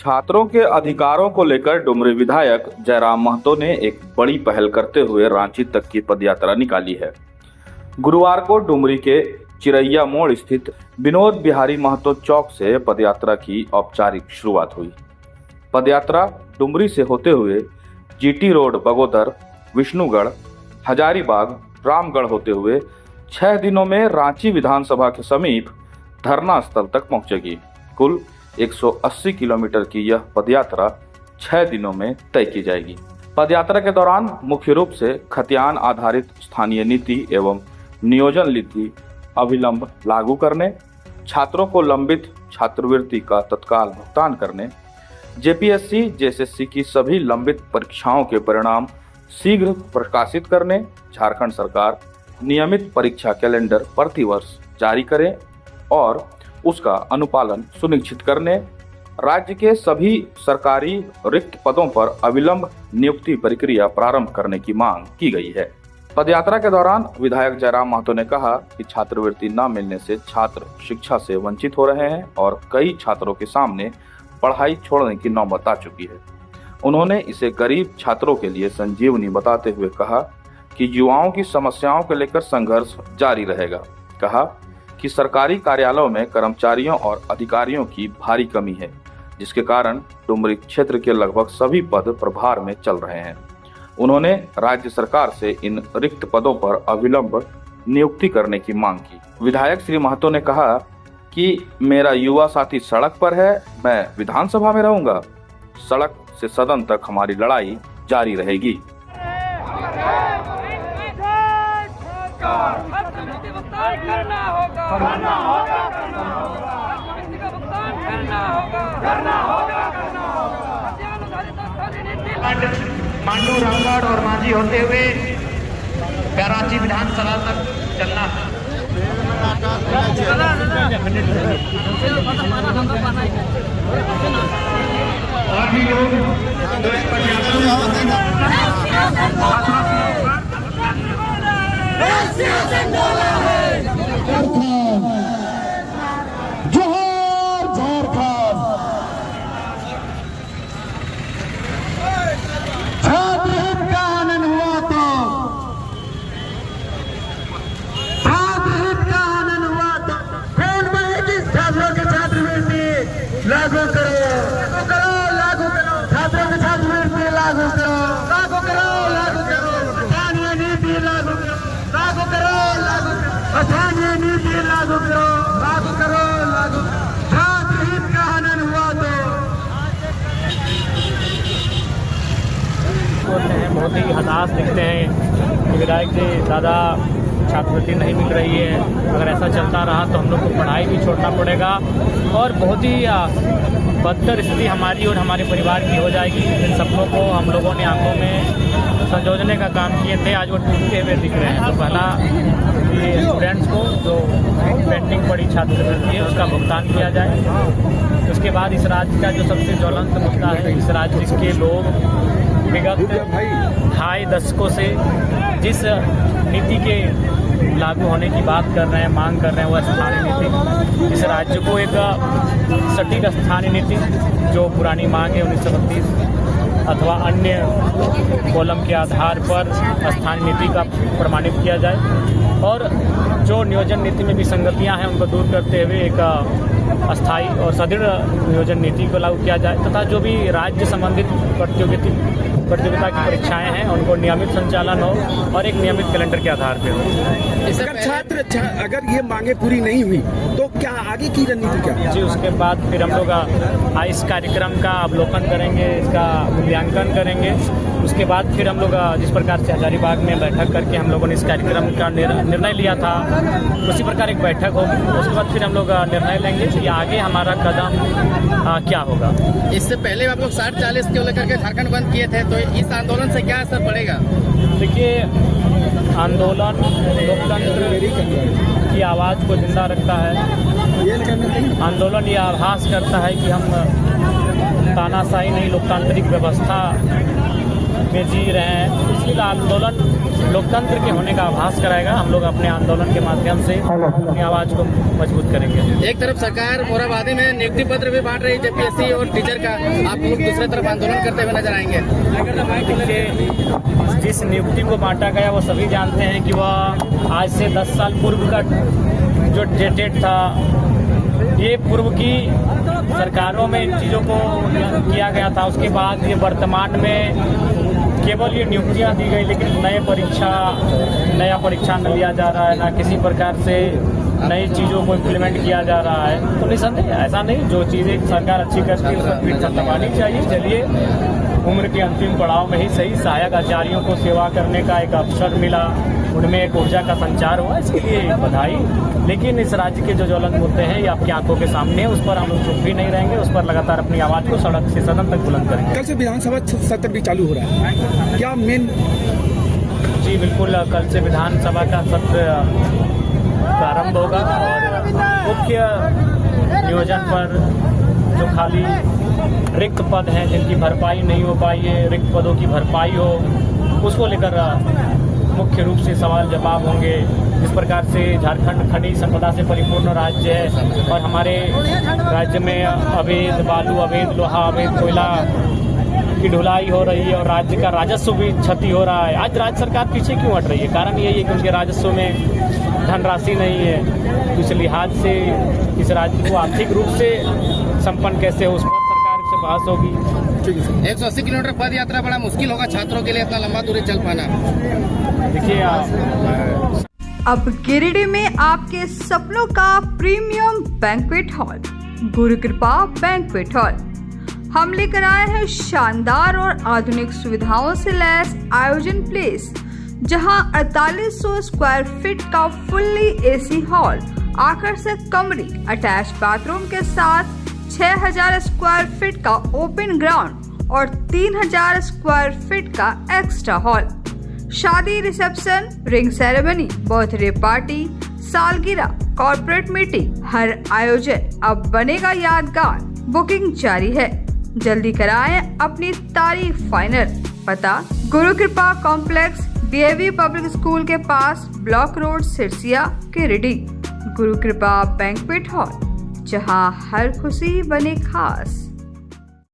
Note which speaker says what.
Speaker 1: छात्रों के अधिकारों को लेकर डुमरी विधायक जयराम महतो ने एक बड़ी पहल करते हुए रांची तक की पदयात्रा निकाली है। गुरुवार को डुमरी के चिरैया मोड़ स्थित विनोद बिहारी महतो चौक से पदयात्रा की औपचारिक शुरुआत हुई। पदयात्रा डुमरी से होते हुए जीटी रोड, बगोदर, विष्णुगढ़, हजारीबाग, रामगढ़ होते हुए 6 दिनों में रांची विधानसभा के समीप धरना स्थल तक पहुंचेगी। कुल 180 किलोमीटर की यह पदयात्रा 6 दिनों में तय की जाएगी। पदयात्रा के दौरान मुख्य रूप से खतियान आधारित स्थानीय नीति एवं नियोजन नीति अविलंब लागू करने, छात्रों को लंबित छात्रवृत्ति का तत्काल भुगतान करने, जेपीएससी, जेएसएससी की सभी लंबित परीक्षाओं के परिणाम शीघ्र प्रकाशित करने, झारखंड सरकार नियमित परीक्षा कैलेंडर प्रतिवर्ष जारी करे और उसका अनुपालन सुनिश्चित करने, राज्य के सभी सरकारी रिक्त पदों पर अविलंब नियुक्ति प्रक्रिया प्रारंभ करने की मांग की गई है। पदयात्रा के दौरान विधायक जयराम महतो ने कहा कि छात्रवृत्ति न मिलने से छात्र शिक्षा से वंचित हो रहे हैं और कई छात्रों के सामने पढ़ाई छोड़ने की नौबत आ चुकी है। उन्होंने इसे गरीब छात्रों के लिए संजीवनी बताते हुए कहा कि युवाओं की समस्याओं को लेकर संघर्ष जारी रहेगा। कहा कि सरकारी कार्यालयों में कर्मचारियों और अधिकारियों की भारी कमी है, जिसके कारण डुमरी क्षेत्र के लगभग सभी पद प्रभार में चल रहे हैं। उन्होंने राज्य सरकार से इन रिक्त पदों पर अविलंब नियुक्ति करने की मांग की। विधायक श्री महतो ने कहा कि मेरा युवा साथी सड़क पर है, मैं विधानसभा में रहूंगा। सड़क से सदन तक हमारी लड़ाई जारी रहेगी।
Speaker 2: मांडू, रामगढ़ और मांझी होते हुए कराची विधानसभा तक चलना है। और भी लोग
Speaker 3: जोहार झारखंड। छात्र हित का हनन हुआ तो कौन बनेगी? छात्रों के छात्रवृत्ति लागू करो, लागू करो, छात्रों के छात्रवृत्ति लागू करो, लागू करो, लागू करो, स्थानीय नीति लागू करो, लागू करो, लागू करो, स्थानीय नीति लागू करो, लागू करो, लागू करो। छात्र हित का हनन हुआ तो
Speaker 4: बोलते हैं, बहुत ही हताश दिखते हैं। विधायक जी, ज़्यादा छात्रवृत्ति नहीं मिल रही है। अगर ऐसा चलता रहा तो हम लोग को पढ़ाई भी छोड़ना पड़ेगा और बहुत ही बदतर स्थिति हमारी और हमारे परिवार की हो जाएगी। इन सपनों को हम लोगों ने आंखों में संजोने का काम किए थे, आज वो टूटते हुए दिख रहे हैं। तो पहला ये स्टूडेंट्स को जो पेंडिंग पड़ी छात्रवृत्ति है उसका भुगतान किया जाए। उसके बाद इस राज्य का जो सबसे ज्वलंत मुद्दा है, इस राज्य के लोग विगत 2.5 दशकों से जिस नीति के लागू होने की बात कर रहे हैं, मांग कर रहे हैं, वह स्थानीय नीति। इस राज्य को एक सटीक स्थानीय नीति जो पुरानी मांग है 1932 अथवा अन्य कॉलम के आधार पर स्थानीय नीति का प्रमाणित किया जाए और जो नियोजन नीति में विसंगतियां हैं उनको दूर करते हुए एक अस्थायी और सुदृढ़ नियोजन नीति को लागू किया जाए तथा जो भी राज्य संबंधित प्रतियोगिता की परीक्षाएं हैं उनको नियमित संचालन हो और एक नियमित कैलेंडर के आधार पर हो।
Speaker 5: अगर ये मांगे पूरी नहीं हुई तो क्या आगे की रणनीति क्या?
Speaker 4: जी, उसके बाद फिर हम लोग इस कार्यक्रम का अवलोकन करेंगे, इसका मूल्यांकन करेंगे। उसके बाद फिर हम लोग जिस प्रकार से हजारीबाग में बैठक करके हम लोगों ने इस कार्यक्रम का निर्णय लिया था, उसी प्रकार एक बैठक होगी। उसके बाद फिर हम लोग निर्णय लेंगे कि आगे हमारा कदम क्या होगा।
Speaker 6: इससे पहले आप लोग 60-40 को लेकर के झारखंड बंद किए थे, तो इस आंदोलन से क्या असर पड़ेगा?
Speaker 4: देखिए, आंदोलन लोकतंत्र की आवाज़ को जिंदा रखता है। आंदोलन ये आभास करता है कि हम तानाशाही नहीं, लोकतांत्रिक व्यवस्था में जी रहे हैं। इसलिए आंदोलन लोकतंत्र के होने का आभास कराएगा। हम लोग अपने आंदोलन के माध्यम से अपनी आवाज़ को मजबूत करेंगे।
Speaker 6: एक तरफ सरकार मोराबादी में नियुक्ति पत्र भी बांट रही है जेपीएससी और टीचर का, आप लोग दूसरी तरफ आंदोलन करते हुए नजर आएंगे।
Speaker 4: देखिए, जिस नियुक्ति को बांटा गया वो सभी जानते हैं कि वह आज से 10 साल पूर्व का जो डेट था, ये पूर्व की सरकारों में इन चीज़ों को किया गया था। उसके बाद ये वर्तमान में केवल ये नियुक्तियाँ दी गई, लेकिन नया परीक्षा न लिया जा रहा है, ना किसी प्रकार से नई चीज़ों को इम्प्लीमेंट किया जा रहा है। तो निसंदेह ऐसा नहीं, जो चीज़ें सरकार अच्छी करती है उसको पीठ थपथपानी चाहिए। चलिए, उम्र के अंतिम पड़ाव में ही सही सहायक आचार्यों को सेवा करने का एक अवसर मिला, उनमें एक ऊर्जा का संचार हुआ, इसके लिए बधाई। लेकिन इस राज्य के जो ज्वलंत मुद्दे हैं ये आपकी आंखों के सामने है, उस पर हम लोग चुप भी नहीं रहेंगे, उस पर लगातार अपनी आवाज़ को सड़क से सदन तक बुलंद करेंगे।
Speaker 5: कल से विधानसभा सत्र भी चालू हो रहा है, क्या मेन?
Speaker 4: जी बिल्कुल, कल से विधानसभा का सत्र प्रारंभ होगा और मुख्य नियोजन पर जो खाली रिक्त पद हैं जिनकी भरपाई नहीं हो पाई है, रिक्त पदों की भरपाई हो, उसको लेकर मुख्य रूप से सवाल जवाब होंगे। जिस प्रकार से झारखंड खनिज संपदा से परिपूर्ण राज्य है और हमारे राज्य में अवैध बालू, अवैध लोहा, अवैध कोयला की ढुलाई हो रही है और राज्य का राजस्व भी क्षति हो रहा है। आज राज्य सरकार पीछे क्यों हट रही है? कारण यही है कि उनके राजस्व में धनराशि नहीं है। तो इस लिहाज से इस राज्य को आर्थिक रूप से संपन्न कैसे हो, उस पर सरकार से बहस होगी।
Speaker 6: 180 किलोमीटर पद यात्रा बड़ा मुश्किल होगा छात्रों के लिए, इतना लंबा दूरी चल पाना।
Speaker 4: देखिए,
Speaker 7: अब गिरिडीह में आपके सपनों का प्रीमियम बैंक्वेट हॉल, गुरु कृपा बैंक्वेट हॉल। हम लेकर आए हैं शानदार और आधुनिक सुविधाओं से लैस आयोजन प्लेस, जहां 4800 स्क्वायर फीट का फुल्ली एसी हॉल, आकर्षक कमरे, अटैच बाथरूम के साथ 6000 स्क्वायर फीट का ओपन ग्राउंड और 3000 स्क्वायर फीट का एक्स्ट्रा हॉल। शादी, reception, ring ceremony, birthday party, सालगिरह, कॉर्पोरेट मीटिंग, हर आयोजन अब बनेगा यादगार। बुकिंग जारी है, जल्दी कराएं अपनी तारीख फाइनल। पता: गुरु कृपा कॉम्प्लेक्स, DAV पब्लिक स्कूल के पास, ब्लॉक रोड, सिरसिया, गिरिडीह। गुरु कृपा बैंक्वेट हॉल, जहां हर खुशी बने खास।